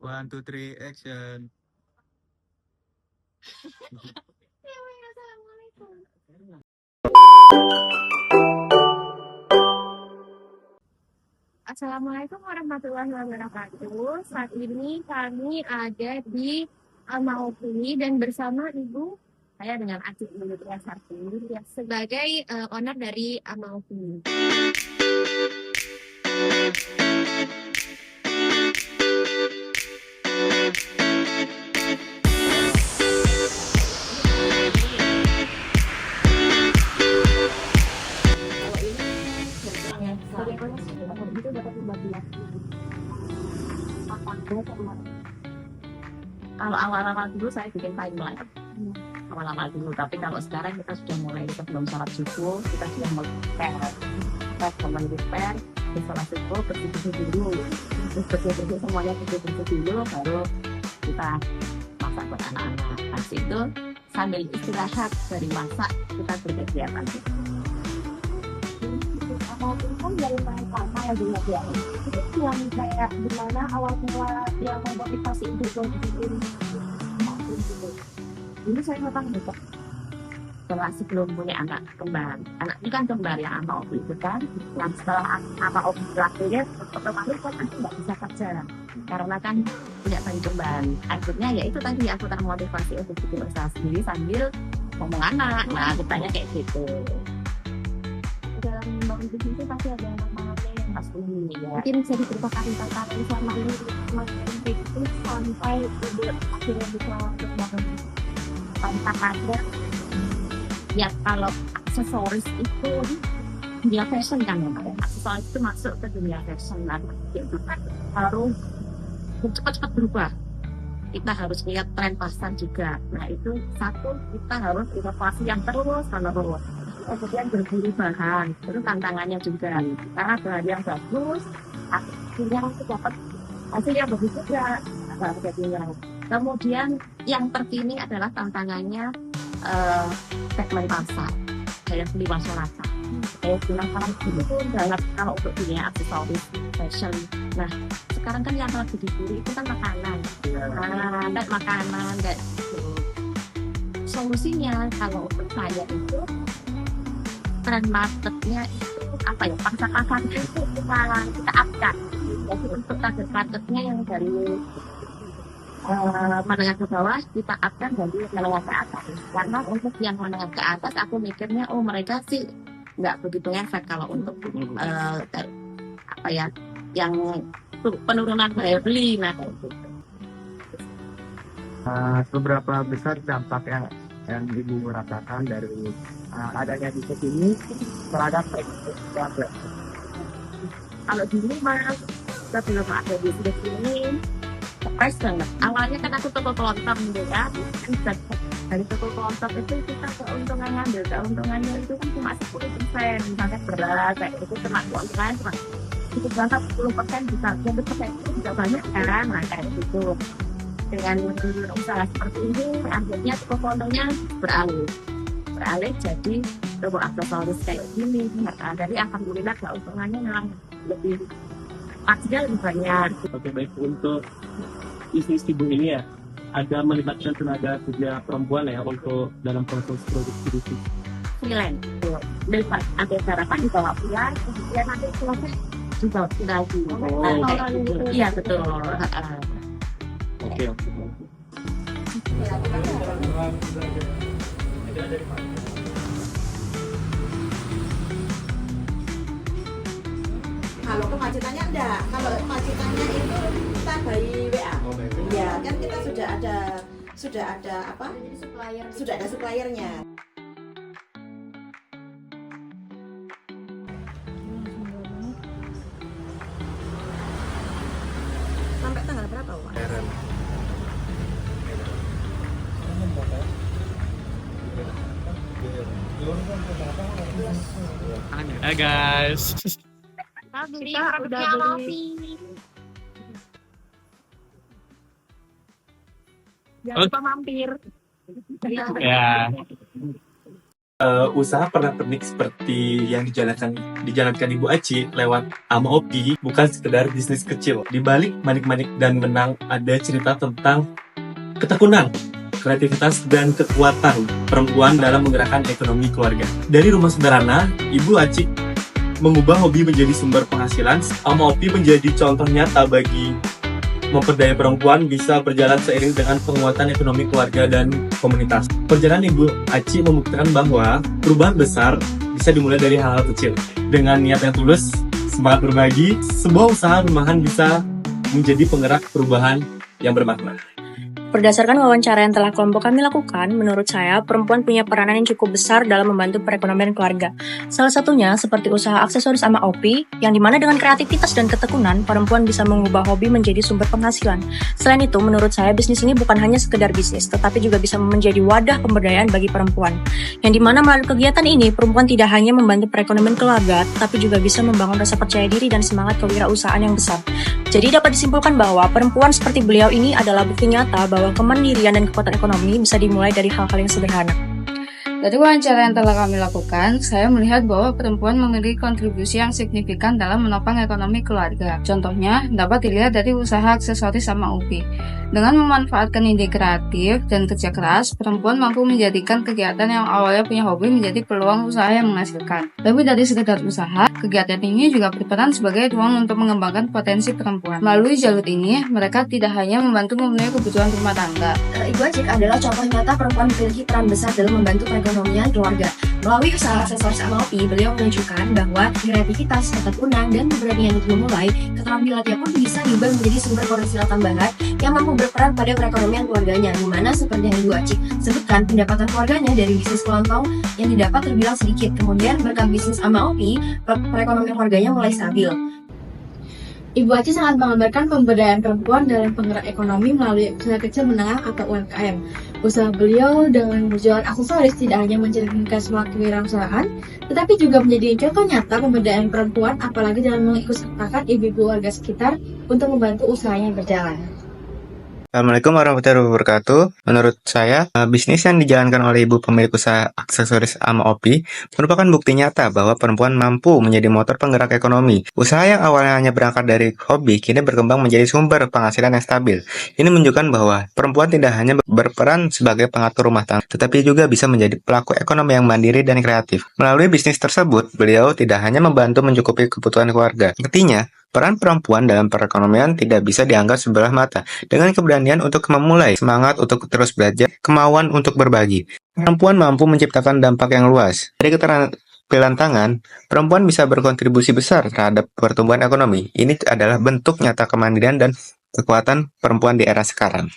One, two, three, action. Assalamualaikum warahmatullahi wabarakatuh. Saat ini kami ada di Amaopini dan bersama Ibu, saya dengan Aci Indra Sarti ya, sebagai owner dari Amaopini. Itu dapat pembagian. Kalau awal-awal dulu saya bikin timeline. Awal-awal dulu, tapi kalau sekarang kita sudah mulai sebelum sholat subuh, kita sudah prepare, sholat subuh, bersih-bersih dulu. Terus bersih-bersih semuanya bersih-bersih dulu, baru kita masak buat anak-anak. Pas itu sambil istirahat dari masak, kita berkegiatan. Maupun kan dari main sama ya dulu ya. Itu yang kayak gimana awal mula yang memotivasi untuk bikin maupun gitu. Dulu saya memang gitu. Setelah sebelum punya anak kembar, anak ini kan kembar ya sama Obi itu kan. Dan setelah apa Obi lahirnya, otomatis kan aku nggak bisa kerja karena kan punya bayi kembar. Akhirnya ya itu tadi aku termotivasi untuk bikin usaha sendiri sambil ngomong anak. Nah, aku tanya kayak gitu. Dalam membangun bisnis itu pasti ada masalahnya yang pasti ya. Mungkin bisa diceritakan tantangan selama ini itu sampai akhirnya bisa berbangun tantangannya. Ya kalau aksesoris itu dunia fashion kan ya, aksesoris itu masuk ke dunia fashion dan itu kan harus cepat-cepat berubah. Kita harus lihat tren pasar juga. Nah itu satu, kita harus inovasi yang terus menerus. Kemudian berburu bahan, itu tantangannya juga. Karena bahan yang bagus, akhirnya dapat hasil yang bagus juga. Kemudian yang terkini adalah tantangannya segmen pasar, daya beli masyarakat. Daya beli masyarakat itu banget kalau untuk dunia aksesoris fashion. Nah sekarang kan yang lagi diburu itu kan makanan, makanan dan solusinya kalau untuk saya itu tren marketnya itu apa ya, pasar-pasarnya itu kita upkan. Jadi untuk target marketnya yang dari menengah ke bawah kita upkan dari menengah ke atas. Karena untuk yang menengah ke atas aku mikirnya mereka sih nggak begitu efek kalau untuk apa ya yang penurunan daya beli. Nah gitu. Seberapa besar dampak yang Ibu rasakan dari adanya bisnis ini terhadap keluarga? Kalau dulu mas sebelum ada bisnis ini stres banget. Awalnya kan aku toko kelontong gitu ya. Dari toko kelontong itu kita keuntungannya itu kan cuma 10%, misalnya beras kayak itu cuma keuntungan cuma itu banget 10% bisa 20% itu juga banyak kan, nah kayak gitu. Dengan usaha seperti ini akhirnya toko kelontongnya beralih jadi toko aksesoris kayak gini. Nah, dari alhamdulillah keuntungannya memang lebih pastinya lebih banyak. Oke, baik. Untuk bisnis Ibu ini ya, ada melibatkan tenaga kerja perempuan ya untuk dalam proses produksi bisnis. Freelance, dapat ada sarapan di bawah pulang, kemudian nanti selesai juga tinggal di iya betul. Oke. Kalau kemacetannya enggak, kalau kemacetannya itu kita by WA. Ya kan kita sudah ada apa? Sudah ada suppliernya. Sampai tanggal berapa, Pak? Hai guys. Kita udah beli. Jangan lupa mampir. Ya. Usaha pernak-pernik seperti yang dijalankan Ibu Aci lewat Ama Opi bukan sekedar bisnis kecil. Di balik manik-manik dan menang ada cerita tentang ketekunan, kreativitas, dan kekuatan perempuan dalam menggerakkan ekonomi keluarga. Dari rumah sederhana, Ibu Aci mengubah hobi menjadi sumber penghasilan. Ama Opi menjadi contoh nyata bagi memperdaya perempuan bisa berjalan seiring dengan penguatan ekonomi keluarga dan komunitas. Perjalanan Ibu Aci membuktikan bahwa perubahan besar bisa dimulai dari hal-hal kecil. Dengan niat yang tulus, semangat berbagi, sebuah usaha rumahan bisa menjadi penggerak perubahan yang bermakna. Berdasarkan wawancara yang telah kelompok kami lakukan, menurut saya, perempuan punya peranan yang cukup besar dalam membantu perekonomian keluarga. Salah satunya seperti usaha aksesoris Ama Opi, yang dimana dengan kreativitas dan ketekunan, perempuan bisa mengubah hobi menjadi sumber penghasilan. Selain itu, menurut saya, bisnis ini bukan hanya sekedar bisnis, tetapi juga bisa menjadi wadah pemberdayaan bagi perempuan. Yang dimana melalui kegiatan ini, perempuan tidak hanya membantu perekonomian keluarga, tetapi juga bisa membangun rasa percaya diri dan semangat kewirausahaan yang besar. Jadi dapat disimpulkan bahwa perempuan seperti beliau ini adalah bukti nyata bahwa kemandirian dan kekuatan ekonomi bisa dimulai dari hal-hal yang sederhana. Dari wawancara yang telah kami lakukan, saya melihat bahwa perempuan memiliki kontribusi yang signifikan dalam menopang ekonomi keluarga. Contohnya, dapat dilihat dari usaha aksesoris Ama Opi. Dengan memanfaatkan ide kreatif dan kerja keras, perempuan mampu menjadikan kegiatan yang awalnya punya hobi menjadi peluang usaha yang menghasilkan. Lebih dari sekedar usaha, kegiatan ini juga berperan sebagai ruang untuk mengembangkan potensi perempuan. Melalui jalur ini, mereka tidak hanya membantu memenuhi kebutuhan rumah tangga. Ibu Aci adalah contoh nyata perempuan memiliki peran besar dalam membantu perekonomian keluarga. Melalui usaha aksesoris Ama Opi, beliau menunjukkan bahwa kreativitas, ketekunan, dan keberanian untuk memulai, keterampilannya pun bisa diubah menjadi sumber potensial tambahan yang mampu berperan pada perekonomian keluarganya, di mana seperti yang Ibu Aci sebutkan, pendapatan keluarganya dari bisnis kelontong yang didapat terbilang sedikit. Kemudian berkat bisnis Ama Opi, perekonomian keluarganya mulai stabil. Ibu Aci sangat menggambarkan pemberdayaan perempuan dalam penggerak ekonomi melalui usaha kecil menengah atau UMKM. Usaha beliau dengan berjualan aksesoris tidak hanya mencerminkan semangat kewirausahaan, tetapi juga menjadi contoh nyata pemberdayaan perempuan, apalagi dalam mengikutsertakan ibu-ibu warga sekitar untuk membantu usahanya berjalan. Assalamualaikum warahmatullahi wabarakatuh. Menurut saya, bisnis yang dijalankan oleh ibu pemilik usaha aksesoris Ama Opi merupakan bukti nyata bahwa perempuan mampu menjadi motor penggerak ekonomi. Usaha yang awalnya hanya berangkat dari hobi, kini berkembang menjadi sumber penghasilan yang stabil. Ini menunjukkan bahwa perempuan tidak hanya berperan sebagai pengatur rumah tangga, tetapi juga bisa menjadi pelaku ekonomi yang mandiri dan kreatif. Melalui bisnis tersebut, beliau tidak hanya membantu mencukupi kebutuhan keluarga. Artinya, peran perempuan dalam perekonomian tidak bisa dianggap sebelah mata. Dengan keberanian untuk memulai, semangat untuk terus belajar, kemauan untuk berbagi, perempuan mampu menciptakan dampak yang luas. Dari keterampilan tangan, perempuan bisa berkontribusi besar terhadap pertumbuhan ekonomi. Ini adalah bentuk nyata kemandirian dan kekuatan perempuan di era sekarang.